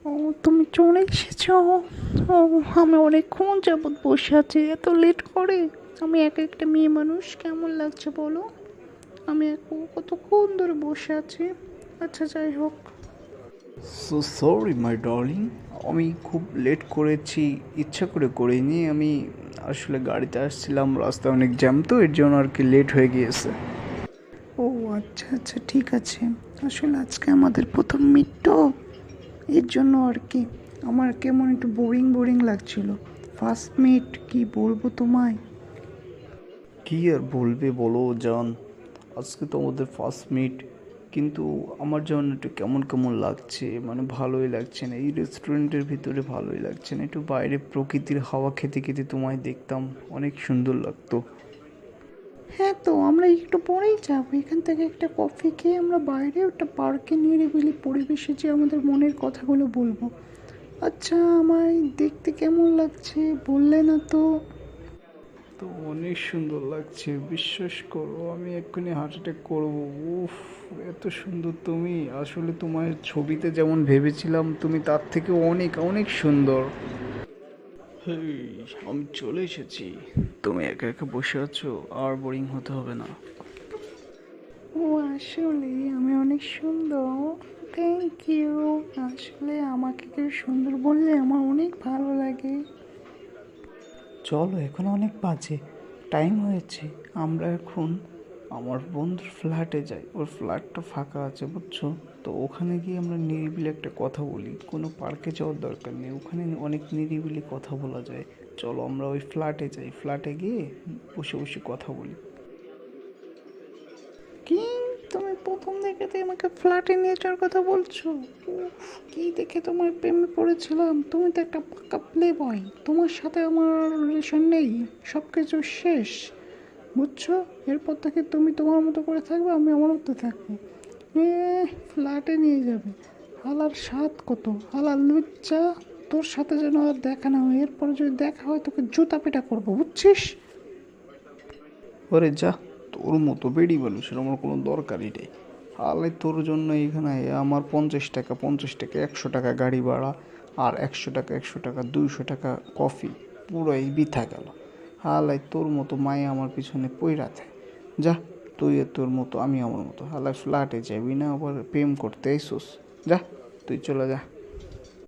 ও, তুমি চলে এসেছো। ও, আমি অনেকক্ষণ যাবৎ বসে আছি, এত লেট করে। আমি একা একটা মেয়ে মানুষ, কেমন লাগছে বলো? আমি কতক্ষণ ধরে বসে আছি। আচ্ছা, যাই হোক। সো সরি মাই ডার্লিং, আমি খুব লেট করেছি, ইচ্ছা করে করিনি। আমি আসলে গাড়িতে আসছিলাম, রাস্তায় অনেক জ্যাম, তো এর জন্য আর কি লেট হয়ে গিয়েছে। ও আচ্ছা আচ্ছা, ঠিক আছে। আসলে আজকে আমাদের প্রথম মিট তো, এর জন্য আর কি আমার কেমন একটু বোরিং বোরিং লাগছিল। ফার্স্ট মিট, কি বলবো তোমায়। কী আর বলবে বলো জান, আজকে তো আমাদের ফার্স্ট মিট, কিন্তু আমার যেমন একটু কেমন কেমন লাগছে, মানে ভালোই লাগছে না। এই রেস্টুরেন্টের ভিতরে ভালোই লাগছে না, একটু বাইরে প্রকৃতির হাওয়া খেতে খেতে তোমায় দেখতাম, অনেক সুন্দর লাগতো। হ্যাঁ, তো আমরা একটু পরেই যাবো এখান থেকে, একটা কফি খেয়ে আমরা বাইরে একটা পার্কে নিরিবিলি পরিবেশে যে আমাদের মনের কথাগুলো বলবো। আচ্ছা, আমায় দেখতে কেমন লাগছে বললে না তো? তো অনেক সুন্দর লাগছে, বিশ্বাস করো, আমি এক্ষুনি হার্ট অ্যাটাক করবো। উফ, এত সুন্দর তুমি, আসলে তোমার ছবিতে যেমন ভেবেছিলাম তুমি তার থেকে অনেক অনেক সুন্দর। হেই, আমি চলে এসেছি। তুমি একা একা বসে আছো, আর বোরিং হতে হবে না। ও, আসলে আমি অনেক সুন্দর। Thank you. আসলে আমাকে কেউ সুন্দর বললে আমার অনেক ভালো লাগে। চলো, এখন অনেক বাজে, টাইম হয়েছে। আমরা এখন আমার বন্ধুর ফ্ল্যাটে যাই, ওর ফ্ল্যাটটা ফাঁকা আছে বুঝছো। তো ওখানে গিয়ে আমরা নিরিবিলি একটা কথা বলি, কোনো পার্কে যাওয়ার দরকার নেই, ওখানে অনেক নিরিবিলি কথা বলা যায়। চলো আমরা ওই ফ্ল্যাটে যাই, ফ্ল্যাটে গিয়ে বসে বসে কথা বলি। কি, তুমি প্রথম দেখে আমাকে ফ্ল্যাটে নিয়ে যাওয়ার কথা বলছো? উফ, কি দেখে তোমার প্রেমে পড়েছিলাম? তুমি তো একটা পাকা প্লে বয়, তোমার সাথে আমার রিলেশন নেই, সব কিছু শেষ। বুঝছো? এরপর থেকে তুমি তোমার মতো করে থাকবে, আমি আমার মতো থাকবো। এ, ফ্ল্যাটে নিয়ে যাবে? হালার স্বাদ কত, হালার লুচ্চা। তোর সাথে যেন আর দেখা না হয়, এরপরে যদি দেখা হয় তোকে জুতা পেটা করবো, বুঝছিস? ওরে যা, তোর মতো বেড়ি মানুষের আমার কোনো দরকারই নেই। আলে তোর জন্য এখানে আমার 50 টাকা 50 টাকা 100 টাকা গাড়ি ভাড়া, আর 100 টাকা 100 টাকা 200 টাকা কফি, পুরোই বৃথা গেল। হালাই তোর মতো মায়ে আমার পিছনে পইরা থাকে। যা, তুই তোর মতো, আমি আমার মতো। হালাই ফ্ল্যাটে যাবি না, আবার প্রেম করতে আইসোস? যা, তুই চলে যা।